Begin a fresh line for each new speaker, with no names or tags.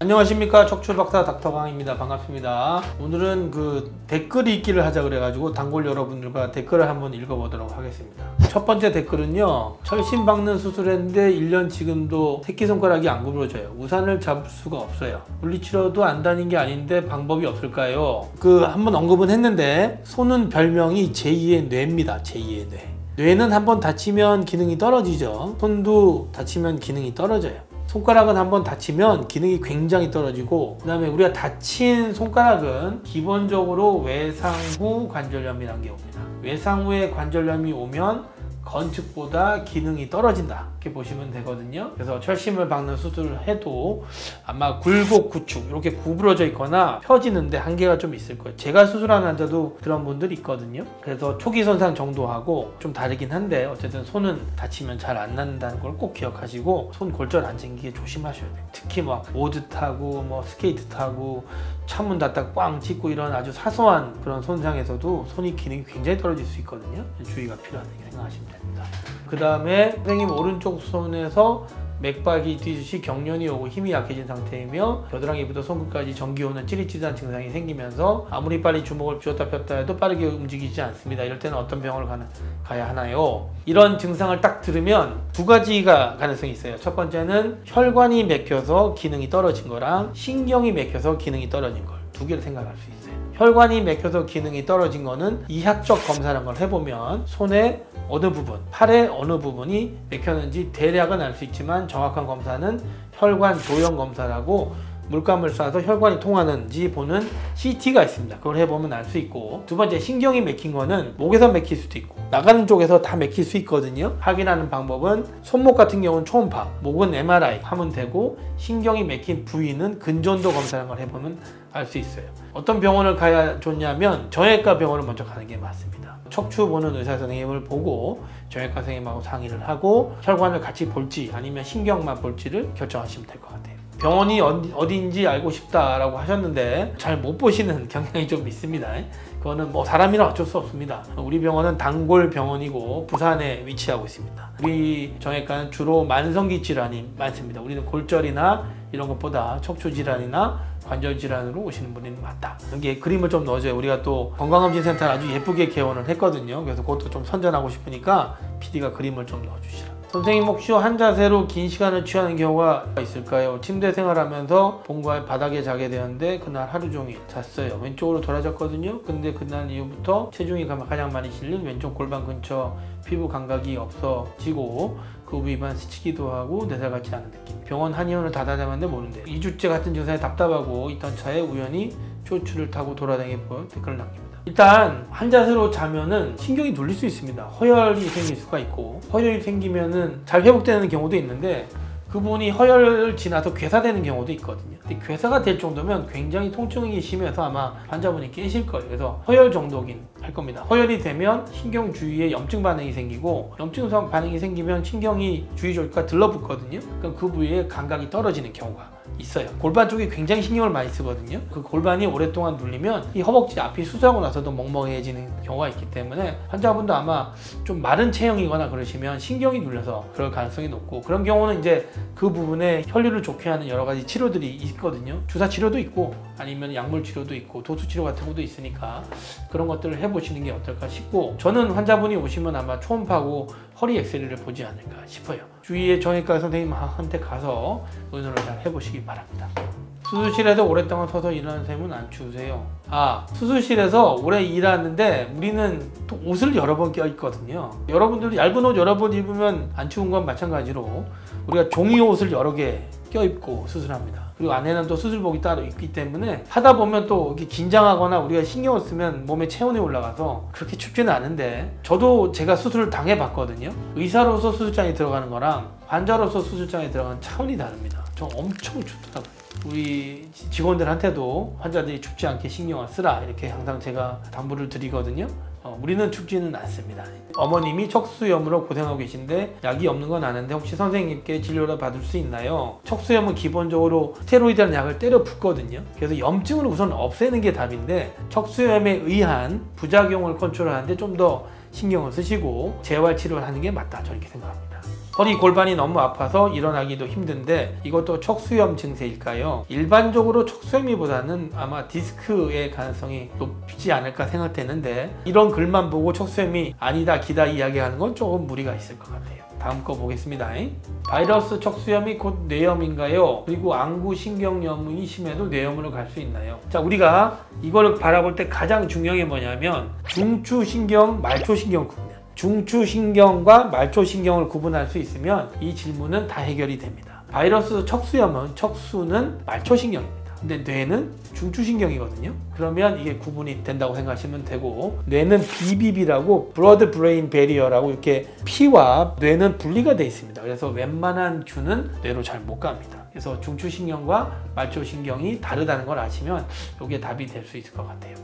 안녕하십니까, 척추박사 닥터강입니다. 반갑습니다. 오늘은 댓글 읽기를 하자 그래가지고 단골 여러분들과 댓글을 한번 읽어보도록 하겠습니다. 첫 번째 댓글은요, 철심 박는 수술했는데 1년 지금도 새끼손가락이 안 구부러져요. 우산을 잡을 수가 없어요. 물리치료도 안 다닌 게 아닌데 방법이 없을까요? 한번 언급은 했는데, 손은 별명이 제2의 뇌입니다. 제2의 뇌. 뇌는 한번 다치면 기능이 떨어지죠. 손도 다치면 기능이 떨어져요. 손가락은 한번 다치면 기능이 굉장히 떨어지고, 그 다음에 우리가 다친 손가락은 기본적으로 외상후 관절염이라는 게 옵니다. 외상후에 관절염이 오면 건축보다 기능이 떨어진다, 이렇게 보시면 되거든요. 그래서 철심을 박는 수술을 해도 아마 굴곡 구축 이렇게 구부러져 있거나 펴지는데 한계가 좀 있을 거예요. 제가 수술한 환자도 그런 분들이 있거든요. 그래서 초기 손상 정도하고 좀 다르긴 한데, 어쨌든 손은 다치면 잘 안 낫는다는 걸 꼭 기억하시고, 손 골절 안 생기게 조심하셔야 돼요. 특히 보드 타고 스케이트 타고 창문 닫다가 꽝 찢고 이런 아주 사소한 그런 손상에서도 손이 기능이 굉장히 떨어질 수 있거든요. 주의가 필요하다고 생각하시면 됩니다. 그 다음에 선생님 오른쪽 손에서 맥박이 뛰듯이 경련이 오고 힘이 약해진 상태이며 겨드랑이부터 손끝까지 전기 오는 찌릿찌릿한 증상이 생기면서 아무리 빨리 주먹을 쥐었다 폈다 해도 빠르게 움직이지 않습니다. 이럴 때는 어떤 병원을 가야 하나요? 이런 증상을 딱 들으면 두 가지가 가능성이 있어요. 첫 번째는 혈관이 막혀서 기능이 떨어진 거랑 신경이 막혀서 기능이 떨어진 걸, 두 개를 생각할 수 있어요. 혈관이 막혀서 기능이 떨어진 거는 이학적 검사라는 걸 해보면 손의 어느 부분, 팔의 어느 부분이 막혔는지 대략은 알 수 있지만, 정확한 검사는 혈관 도형 검사라고 물감을 쏴서 혈관이 통하는지 보는 CT가 있습니다. 그걸 해보면 알 수 있고, 두 번째, 신경이 막힌 거는 목에서 막힐 수도 있고 나가는 쪽에서 다 막힐 수 있거든요. 확인하는 방법은 손목 같은 경우는 초음파, 목은 MRI 하면 되고, 신경이 막힌 부위는 근전도 검사라는 걸 해보면 알 수 있어요. 어떤 병원을 가야 좋냐면 정형외과 병원을 먼저 가는 게 맞습니다. 척추 보는 의사 선생님을 보고 정형외과 선생님하고 상의를 하고 혈관을 같이 볼지 아니면 신경만 볼지를 결정하시면 될 것 같아요. 병원이 어디인지 알고 싶다라고 하셨는데 잘 못 보시는 경향이 좀 있습니다. 그거는 사람이라 어쩔 수 없습니다. 우리 병원은 단골 병원이고 부산에 위치하고 있습니다. 우리 정형외과는 주로 만성기 질환이 많습니다. 우리는 골절이나 이런 것보다 척추 질환이나 관절 질환으로 오시는 분이 많다. 여기에 그림을 좀 넣어줘요. 우리가 또 건강검진센터를 아주 예쁘게 개원을 했거든요. 그래서 그것도 좀 선전하고 싶으니까 PD가 그림을 좀 넣어주시라. 선생님, 혹시 한 자세로 긴 시간을 취하는 경우가 있을까요? 침대 생활하면서 본가에 바닥에 자게 되었는데 그날 하루 종일 잤어요. 왼쪽으로 돌아졌거든요. 근데 그날 이후부터 체중이 가장 많이 실린 왼쪽 골반 근처 피부 감각이 없어지고 그 부위만 스치기도 하고 내살 같지 않은 느낌. 병원 한의원을 다 다녔는데 모른대요. 2주째 같은 증상에 답답하고 있던 차에 우연히 쇼츠를 타고 돌아다니게 보여 댓글을 남깁니다. 일단 한 자세로 자면은 신경이 눌릴 수 있습니다. 허혈이 생길 수가 있고, 허혈이 생기면은 잘 회복되는 경우도 있는데 그 부분이 허혈을 지나서 괴사되는 경우도 있거든요. 근데 괴사가 될 정도면 굉장히 통증이 심해서 아마 환자분이 깨실 거예요. 그래서 허혈 정도긴 할 겁니다. 허혈이 되면 신경 주위에 염증 반응이 생기고, 염증 반응이 생기면 신경이 주위 쪽과 들러붙거든요. 그럼 그 부위에 감각이 떨어지는 경우가 있어요. 골반 쪽이 굉장히 신경을 많이 쓰거든요. 그 골반이 오랫동안 눌리면 이 허벅지 앞이 수술하고 나서도 멍멍해지는 경우가 있기 때문에 환자분도 아마 좀 마른 체형이거나 그러시면 신경이 눌려서 그럴 가능성이 높고, 그런 경우는 이제 그 부분에 혈류를 좋게 하는 여러 가지 치료들이 있거든요. 주사 치료도 있고 아니면 약물 치료도 있고 도수 치료 같은 것도 있으니까 그런 것들을 해보시는 게 어떨까 싶고, 저는 환자분이 오시면 아마 초음파고 허리 엑스레이를 보지 않을까 싶어요. 주위에 정형외과 선생님한테 가서 의논을 잘 해보시기 바랍니다. 수술실에서 오랫동안 서서 일하는 셈은 안 추우세요? 수술실에서 오래 일하는데 우리는 또 옷을 여러 번 껴있거든요. 여러분들도 얇은 옷 여러 번 입으면 안 추운 건 마찬가지로 우리가 종이 옷을 여러 개 껴입고 수술합니다. 그리고 안에는 또 수술복이 따로 있기 때문에 하다 보면 또 이렇게 긴장하거나 우리가 신경을 쓰면 몸에 체온이 올라가서 그렇게 춥지는 않은데, 저도 제가 수술을 당해봤거든요. 의사로서 수술장에 들어가는 거랑 환자로서 수술장에 들어가는 차원이 다릅니다. 저 엄청 춥더라고요. 우리 직원들한테도 환자들이 춥지 않게 신경을 쓰라, 이렇게 항상 제가 당부를 드리거든요. 우리는 춥지는 않습니다. 어머님이 척수염으로 고생하고 계신데 약이 없는 건 아는데 혹시 선생님께 진료를 받을 수 있나요? 척수염은 기본적으로 스테로이드라는 약을 때려 붓거든요. 그래서 염증을 우선 없애는 게 답인데, 척수염에 의한 부작용을 컨트롤하는데 좀 더 신경을 쓰시고 재활 치료를 하는 게 맞다, 저는 이렇게 생각합니다. 허리 골반이 너무 아파서 일어나기도 힘든데 이것도 척수염 증세일까요? 일반적으로 척수염이보다는 아마 디스크의 가능성이 높지 않을까 생각되는데 이런 글만 보고 척수염이 아니다 기다 이야기하는 건 조금 무리가 있을 것 같아요. 다음 거 보겠습니다. 바이러스 척수염이 곧 뇌염인가요? 그리고 안구신경염이 심해도 뇌염으로 갈 수 있나요? 자, 우리가 이걸 바라볼 때 가장 중요한 게 뭐냐면 중추신경, 말초신경 구분. 중추신경과 말초신경을 구분할 수 있으면 이 질문은 다 해결이 됩니다. 바이러스 척수염은 척수는 말초신경입니다. 근데 뇌는 중추신경이거든요. 그러면 이게 구분이 된다고 생각하시면 되고, 뇌는 BBB라고 Blood Brain Barrier라고 이렇게 피와 뇌는 분리가 되어 있습니다. 그래서 웬만한 균은 뇌로 잘 못 갑니다. 그래서 중추신경과 말초신경이 다르다는 걸 아시면 이게 답이 될 수 있을 것 같아요.